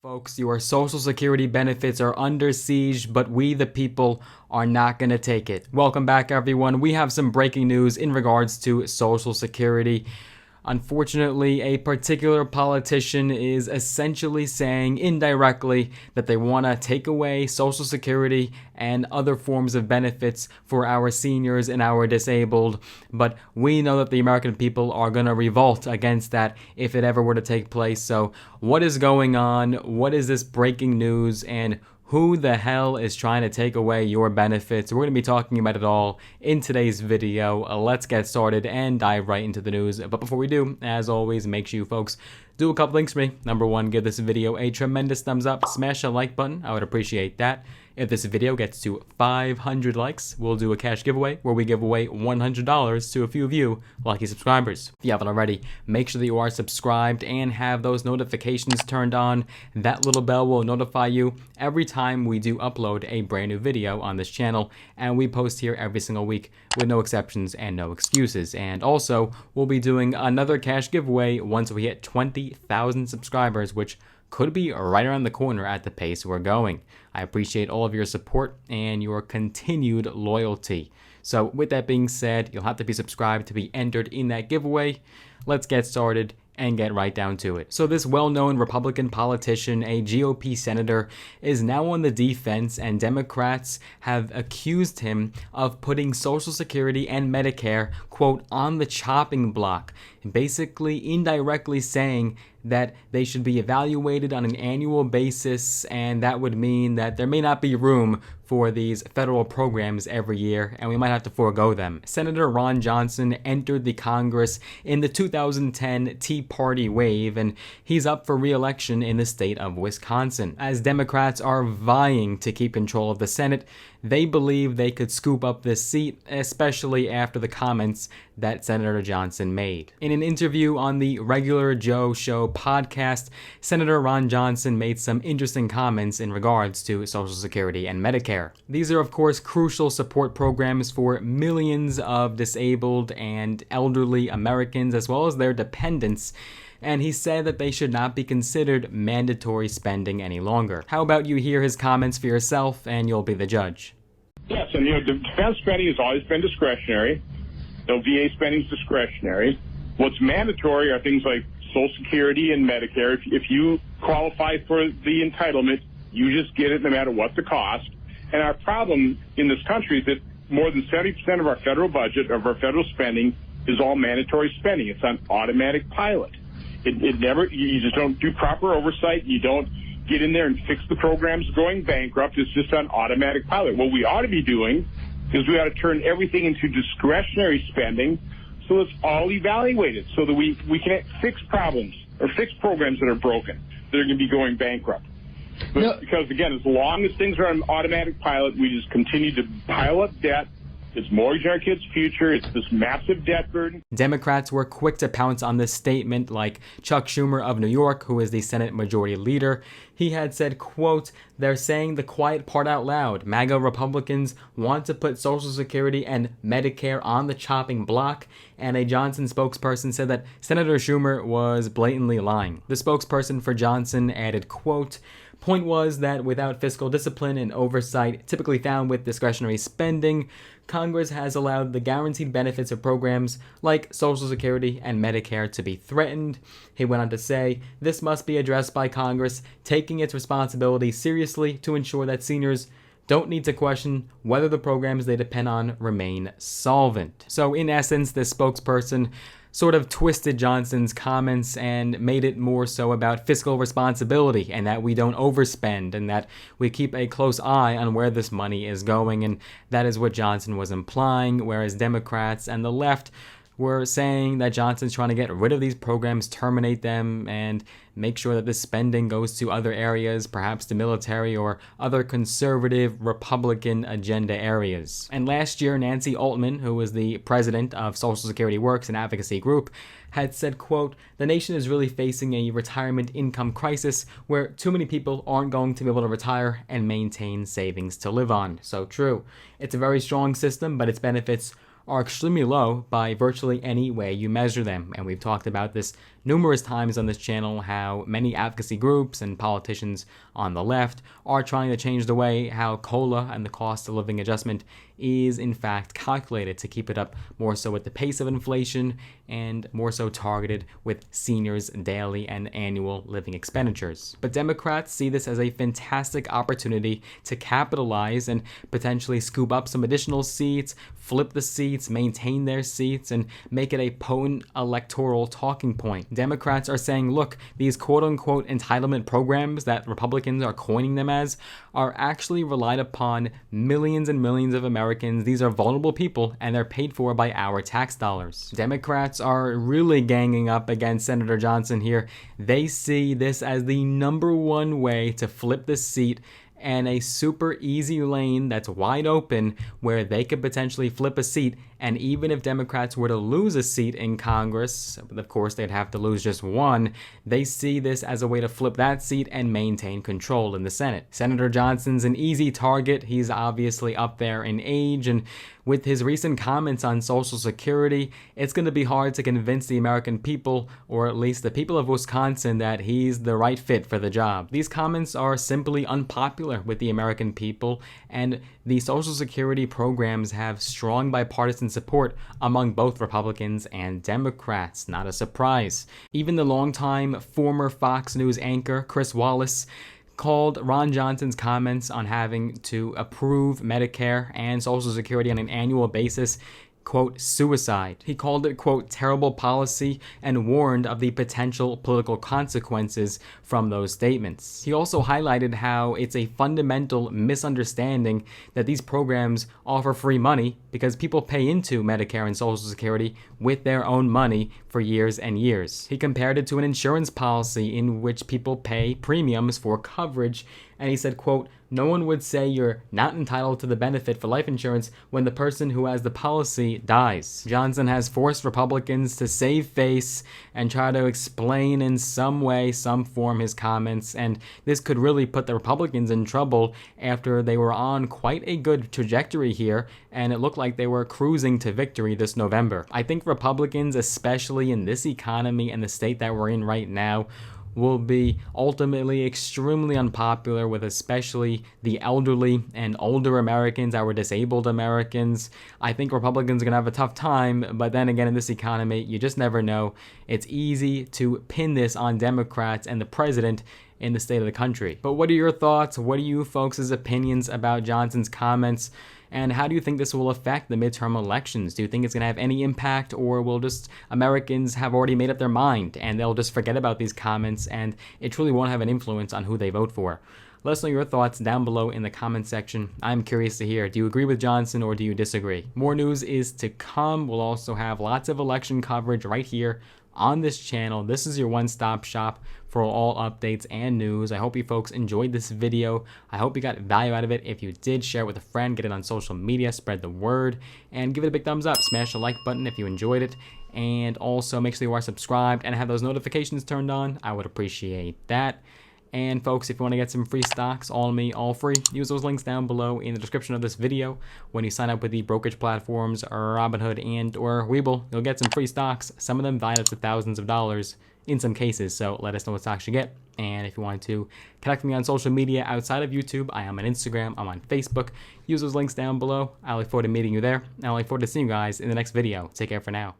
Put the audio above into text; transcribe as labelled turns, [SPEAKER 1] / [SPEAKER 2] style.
[SPEAKER 1] Folks, your Social Security benefits are under siege, but we, the people, are not going to take it. Welcome back, everyone. We have some breaking news in regards to Social Security. Unfortunately, a particular politician is essentially saying indirectly that they want to take away Social Security and other forms of benefits for our seniors and our disabled. But we know that the American people are going to revolt against that if it ever were to take place. So what is going on? What is this breaking news? And who the hell is trying to take away your benefits? We're going to be talking about it all in today's video. Let's get started and dive right into the news. But before we do, as always, make sure you folks do a couple things for me. Number one, give this video a tremendous thumbs up. Smash a like button. I would appreciate that. If this video gets to 500 likes, we'll do a cash giveaway where we give away $100 to a few of you lucky subscribers. If you haven't already, make sure that you are subscribed and have those notifications turned on. That little bell will notify you every time we do upload a brand new video on this channel, and we post here every single week with no exceptions and no excuses. And also, we'll be doing another cash giveaway once we hit 20,000 subscribers, which could be right around the corner at the pace we're going. I appreciate all of your support and your continued loyalty. So with that being said, you'll have to be subscribed to be entered in that giveaway. Let's get started and get right down to it. So this well-known Republican politician, a GOP senator, is now on the defense, and Democrats have accused him of putting Social Security and Medicare, quote, on the chopping block, basically indirectly saying that they should be evaluated on an annual basis, and that would mean that there may not be room for these federal programs every year, and we might have to forego them. Senator Ron Johnson entered the Congress in the 2010 Tea Party wave, and he's up for re-election in the state of Wisconsin. As Democrats are vying to keep control of the Senate, they believe they could scoop up this seat, especially after the comments that Senator Johnson made. In an interview on the Regular Joe Show podcast, Senator Ron Johnson made some interesting comments in regards to Social Security and Medicare. These are, of course, crucial support programs for millions of disabled and elderly Americans, as well as their dependents, and he said that they should not be considered mandatory spending any longer. How about you hear his comments for yourself, and you'll be the judge.
[SPEAKER 2] Yes, and defense spending has always been discretionary. VA spending is discretionary. What's mandatory are things like Social Security and Medicare. If you qualify for the entitlement, you just get it no matter what the cost. And our problem in this country is that more than 70% of our federal budget, of our federal spending, is all mandatory spending. It's on automatic pilot. It never, you just don't do proper oversight. You don't get in there and fix the programs going bankrupt. It's just on automatic pilot. What we ought to be doing is we ought to turn everything into discretionary spending, so it's all evaluated, so that we can fix problems or fix programs that are broken, that are going to be going bankrupt. But no. Because, again, as long as things are on automatic pilot, we just continue to pile up debt. It's mortgaging our kids' future. It's this massive debt burden.
[SPEAKER 1] Democrats were quick to pounce on this statement, like Chuck Schumer of New York, who is the Senate Majority Leader. He had said, quote, "They're saying the quiet part out loud. MAGA Republicans want to put Social Security and Medicare on the chopping block." And a Johnson spokesperson said that Senator Schumer was blatantly lying. The spokesperson for Johnson added, quote, "Point was that without fiscal discipline and oversight typically found with discretionary spending, Congress has allowed the guaranteed benefits of programs like Social Security and Medicare to be threatened." He went on to say, "This must be addressed by Congress taking its responsibility seriously to ensure that seniors don't need to question whether the programs they depend on remain solvent." So in essence, this spokesperson sort of twisted Johnson's comments and made it more so about fiscal responsibility, and that we don't overspend, and that we keep a close eye on where this money is going. And that is what Johnson was implying, whereas Democrats and the left were saying that Johnson's trying to get rid of these programs, terminate them, and make sure that this spending goes to other areas, perhaps the military or other conservative Republican agenda areas. And last year, Nancy Altman, who was the president of Social Security Works, an advocacy group, had said, quote, "The nation is really facing a retirement income crisis where too many people aren't going to be able to retire and maintain savings to live on." So true. It's a very strong system, but its benefits are extremely low by virtually any way you measure them. And we've talked about this numerous times on this channel, how many advocacy groups and politicians on the left are trying to change the way how COLA and the cost of living adjustment is in fact calculated to keep it up more so with the pace of inflation and more so targeted with seniors' daily and annual living expenditures. But Democrats see this as a fantastic opportunity to capitalize and potentially scoop up some additional seats, flip the seats, maintain their seats, and make it a potent electoral talking point. Democrats are saying, look, these quote-unquote entitlement programs that Republicans are coining them as are actually relied upon millions and millions of Americans. These are vulnerable people, and they're paid for by our tax dollars. Democrats are really ganging up against Senator Johnson here. They see this as the number one way to flip the seat and a super easy lane that's wide open where they could potentially flip a seat. And even if Democrats were to lose a seat in Congress, of course they'd have to lose just one, they see this as a way to flip that seat and maintain control in the Senate. Senator Johnson's an easy target. He's obviously up there in age, and with his recent comments on Social Security, it's going to be hard to convince the American people, or at least the people of Wisconsin, that he's the right fit for the job. These comments are simply unpopular with the American people, and the Social Security programs have strong bipartisan support among both Republicans and Democrats. Not a surprise. Even the longtime former Fox News anchor, Chris Wallace, called Ron Johnson's comments on having to approve Medicare and Social Security on an annual basis, quote, suicide. He called it, quote, terrible policy, and warned of the potential political consequences from those statements. He also highlighted how it's a fundamental misunderstanding that these programs offer free money because people pay into Medicare and Social Security with their own money for years and years. He compared it to an insurance policy in which people pay premiums for coverage, and he said, quote, no one would say you're not entitled to the benefit for life insurance when the person who has the policy dies. Johnson has forced Republicans to save face and try to explain in some way, some form his comments, and this could really put the Republicans in trouble after they were on quite a good trajectory here, and it looked like they were cruising to victory this November. I think Republicans, especially in this economy and the state that we're in right now, will be ultimately extremely unpopular with especially the elderly and older Americans, our disabled Americans. I think Republicans are going to have a tough time, but then again, in this economy, you just never know. It's easy to pin this on Democrats and the president in the state of the country. But what are your thoughts? What are you folks' opinions about Johnson's comments? And how do you think this will affect the midterm elections? Do you think it's going to have any impact, or will just Americans have already made up their mind and they'll just forget about these comments and it truly won't have an influence on who they vote for? Let us know your thoughts down below in the comment section. I'm curious to hear, do you agree with Johnson or do you disagree? More news is to come. We'll also have lots of election coverage right here on this channel. This is your one-stop shop for all updates and news. I hope you folks enjoyed this video. I hope you got value out of it. If you did, share it with a friend, get it on social media, spread the word, and give it a big thumbs up. Smash the like button if you enjoyed it, and also make sure you are subscribed and have those notifications turned on. I would appreciate that. And folks, if you want to get some free stocks, all me, all free, use those links down below in the description of this video. When you sign up with the brokerage platforms, Robinhood and or Webull, you'll get some free stocks, some of them valued up to thousands of dollars in some cases. So let us know what stocks you get. And if you want to connect with me on social media outside of YouTube, I am on Instagram, I'm on Facebook. Use those links down below. I look forward to meeting you there. And I look forward to seeing you guys in the next video. Take care for now.